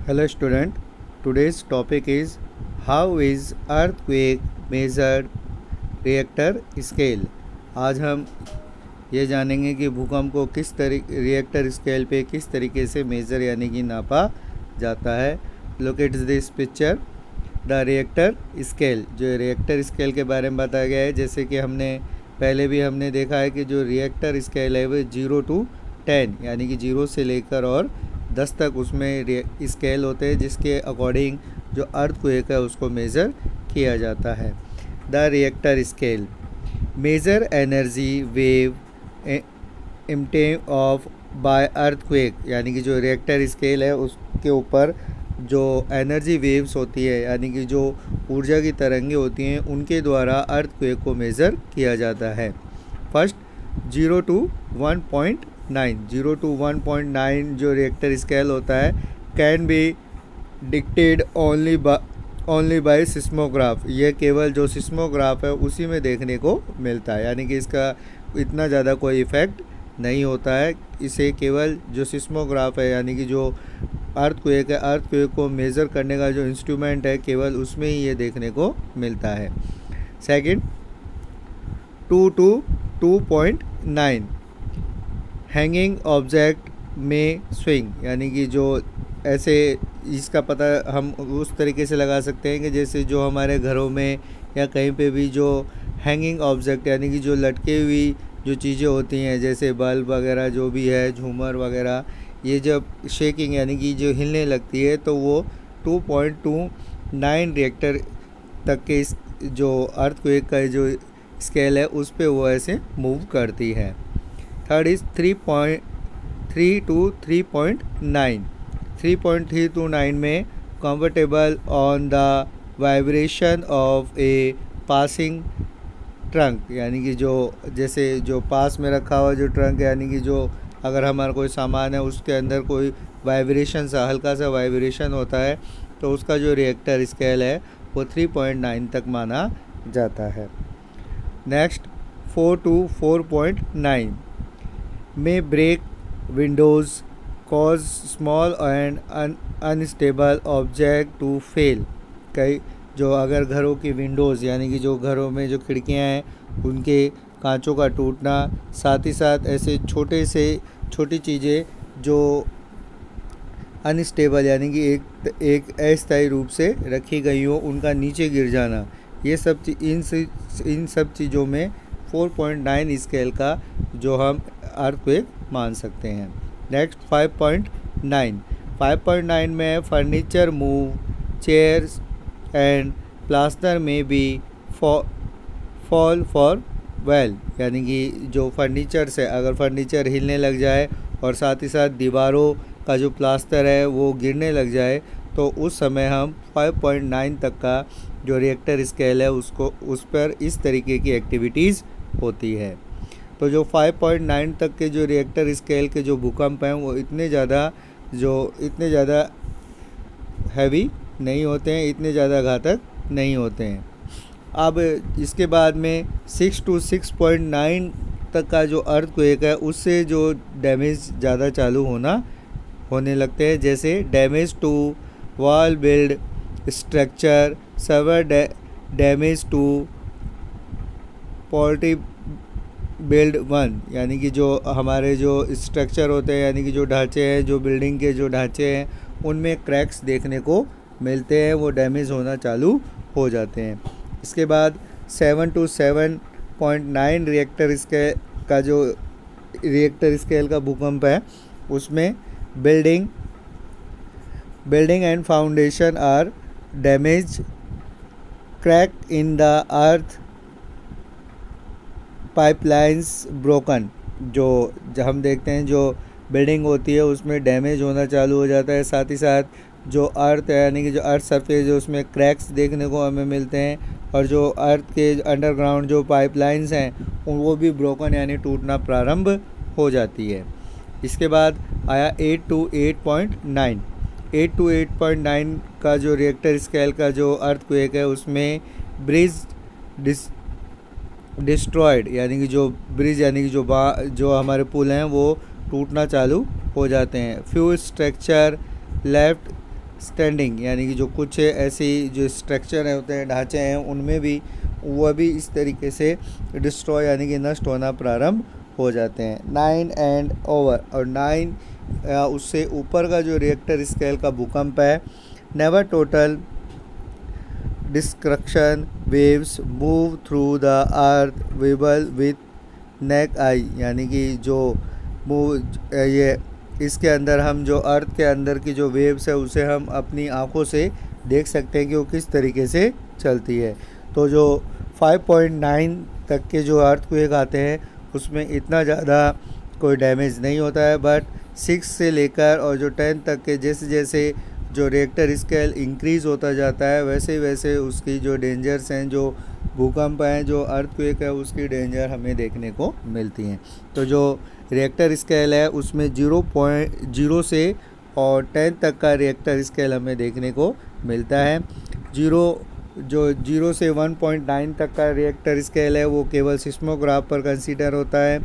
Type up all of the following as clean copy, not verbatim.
Hello student, today's topic is how is earthquake measured reactor scale। आज हम ये जानेंगे कि भूकंप को किस रिएक्टर स्केल पे किस तरीके से मेज़र यानी कि नापा जाता है। Locate this picture the Richter scale. जो रिएक्टर स्केल के बारे में बताया गया है, जैसे कि हमने पहले भी देखा है कि जो रिएक्टर स्केल है वो 0 to 10 यानी कि 0 से लेकर और 10 तक उसमें स्केल होते हैं, जिसके अकॉर्डिंग जो अर्थक्वेक है उसको मेज़र किया जाता है। The Richter scale measure energy wave emitted off by earthquake, यानी कि जो रिएक्टर स्केल है उसके ऊपर जो एनर्जी वेव्स होती है यानी कि जो ऊर्जा की तरंगें होती हैं उनके द्वारा अर्थक्वेक को मेज़र किया जाता है। फर्स्ट 0 to 1.9, 0 to 1.9 जो रिएक्टर स्केल होता है can be detected only by seismograph. ये केवल जो सिस्मोग्राफ है उसी में देखने को मिलता है, यानी कि इसका इतना ज़्यादा कोई इफ़ेक्ट नहीं होता है। इसे केवल जो सिस्मोग्राफ है यानी कि जो अर्थक्वेक है, अर्थक्वेक को मेज़र करने का जो इंस्ट्रूमेंट है केवल उसमें ही ये देखने को मिलता है। सेकंड 2 to 2.9 हैंगिंग ऑब्जेक्ट में स्विंग, यानी कि जो ऐसे इसका पता हम उस तरीके से लगा सकते हैं कि जैसे जो हमारे घरों में या कहीं पे भी जो हैंगिंग ऑब्जेक्ट यानी कि जो लटके हुई जो चीज़ें होती हैं जैसे बल्ब वगैरह जो भी है, झूमर वगैरह, ये जब शेकिंग यानी कि जो हिलने लगती है तो वो 2.29 रिएक्टर तक के जो अर्थक्वेक का जो स्केल है उस पे वो ऐसे मूव करती है। थर्ड इज़ 3.3 to 3.9, 3.3 to 9 में comfortable on the vibration of a passing trunk, यानी कि जो जैसे जो पास में रखा हुआ जो ट्रंक है यानी कि जो अगर हमारा कोई सामान है उसके अंदर कोई वाइब्रेशन सा हल्का सा वाइब्रेशन होता है तो उसका जो रिएक्टर स्केल है वो 3.9 तक माना जाता है। नेक्स्ट 4 to 4.9 में break windows cause small and unstable object to fail. कई जो अगर घरों की विंडोज़ यानी कि जो घरों में जो खिड़कियां हैं उनके कांचों का टूटना, साथ ही साथ ऐसे छोटी चीज़ें जो अनस्टेबल यानी कि एक अस्थायी रूप से रखी गई हो उनका नीचे गिर जाना, ये सब इन सब चीज़ों में 4.9 स्केल का जो हम अर्थक्वेक मान सकते हैं। नेक्स्ट 5.9, 5.9 में furniture move, chairs and plaster में भी फॉल फॉर वेल, यानी कि जो फर्नीचर से अगर फर्नीचर हिलने लग जाए और साथ ही साथ दीवारों का जो प्लास्टर है वो गिरने लग जाए तो उस समय हम 5.9 तक का जो रिएक्टर स्केल है उसको उस पर इस तरीके की एक्टिविटीज़ होती है। तो जो 5.9 तक के जो रिएक्टर स्केल के जो भूकंप हैं वो इतने ज़्यादा हैवी नहीं होते हैं, इतने ज़्यादा घातक नहीं होते हैं। अब इसके बाद में 6 to 6.9 तक का जो अर्थक्वेक है उससे जो डैमेज ज़्यादा चालू होने लगते हैं, जैसे damage to wall build structure, server damage to poultry build 1, यानी कि जो हमारे जो स्ट्रक्चर होते हैं यानी कि जो ढांचे हैं, जो बिल्डिंग के जो ढांचे हैं उनमें क्रैक्स देखने को मिलते हैं, वो डैमेज होना चालू हो जाते हैं। इसके बाद 7 to 7.9 रिएक्टर स्केल का जो रिएक्टर स्केल का भूकंप है उसमें building and foundation are damage, crack in the earth, pipelines broken. जो हम देखते हैं जो बिल्डिंग होती है उसमें डैमेज होना चालू हो जाता है, साथ ही साथ जो अर्थ है यानी कि जो अर्थ सरफेस है उसमें क्रैक्स देखने को हमें मिलते हैं, और जो अर्थ के अंडरग्राउंड जो पाइपलाइंस हैं वो भी ब्रोकन यानी टूटना प्रारंभ हो जाती है। इसके बाद आया 8 to 8.9, 8 to 8.9 का जो रिएक्टर स्केल का जो अर्थक्वेक है उसमें ब्रिज डिस्ट्रॉयड, यानी कि जो ब्रिज यानी कि जो हमारे पुल हैं वो टूटना चालू हो जाते हैं। फ्यू स्ट्रक्चर लेफ्ट स्टैंडिंग, यानी कि जो कुछ ऐसी जो स्ट्रक्चर होते हैं, ढांचे हैं, उनमें भी वह भी इस तरीके से डिस्ट्रॉय यानी कि नष्ट होना प्रारंभ हो जाते हैं। 9 एंड ओवर, और 9 उससे ऊपर का जो रिएक्टर स्केल का भूकंप है। Never total destruction waves move through the earth visible with naked eye, यानी कि जो ये इसके अंदर हम जो अर्थ के अंदर की जो वेव्स है उसे हम अपनी आंखों से देख सकते हैं कि वो किस तरीके से चलती है। तो जो 5.9 तक के जो अर्थक्वेक आते हैं उसमें इतना ज़्यादा कोई डैमेज नहीं होता है, बट 6 से लेकर और जो 10 तक के जैसे जैसे जो रिएक्टर स्केल इंक्रीज़ होता जाता है वैसे वैसे उसकी जो डेंजर्स हैं, जो भूकंप हैं, जो अर्थक्वेक है, उसकी डेंजर हमें देखने को मिलती हैं। तो जो रिएक्टर स्केल है उसमें 0.0 से और 10 तक का रिएक्टर स्केल हमें देखने को मिलता है। 0 से 1.9 तक का रिएक्टर स्केल है वो केवल सिस्मोग्राफ पर कंसीडर होता है।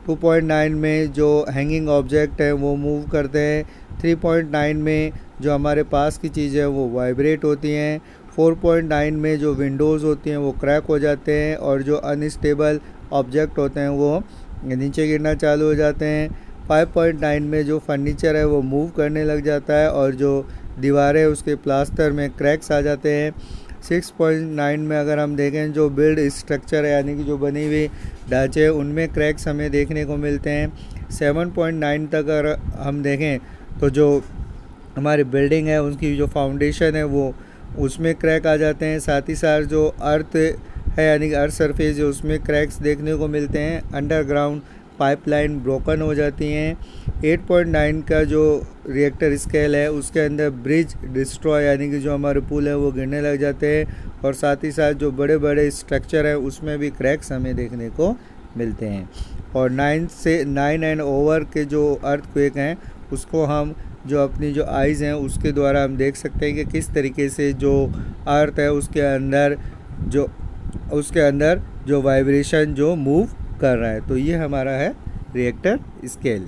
2.9 में जो हैंगिंग ऑब्जेक्ट है वो मूव करते हैं। 3.9 में जो हमारे पास की चीज़ें हैं वो वाइब्रेट होती हैं। 4.9 में जो विंडोज़ होती हैं वो क्रैक हो जाते हैं और जो अनस्टेबल ऑब्जेक्ट होते हैं वो नीचे गिरना चालू हो जाते हैं। 5.9 में जो फर्नीचर है वो मूव करने लग जाता है और जो दीवारें उसके प्लास्टर में क्रैक्स आ जाते हैं। 6.9 में अगर हम देखें जो बिल्ड स्ट्रक्चर है यानी कि जो बनी हुई ढांचे उनमें क्रैक्स हमें देखने को मिलते हैं। 7.9 तक अगर हम देखें तो जो हमारी बिल्डिंग है उसकी जो फाउंडेशन है वो उसमें क्रैक आ जाते हैं। साथ ही साथ जो अर्थ है यानी कि अर्थ सरफेस है उसमें क्रैक्स देखने को मिलते हैं। अंडरग्राउंड पाइपलाइन ब्रोकन हो जाती हैं। 8.9 का जो रिएक्टर स्केल है उसके अंदर ब्रिज डिस्ट्रॉय यानी कि जो हमारे पुल है वो गिरने लग जाते हैं और साथ ही साथ जो बड़े बड़े स्ट्रक्चर है उसमें भी क्रैक्स हमें देखने को मिलते हैं। और 9 एंड ओवर के जो अर्थक्वेक हैं उसको हम जो अपनी जो आइज़ हैं उसके द्वारा हम देख सकते हैं कि किस तरीके से जो अर्थ है उसके अंदर जो वाइब्रेशन जो मूव कर रहा है। तो ये हमारा है रिएक्टर स्केल।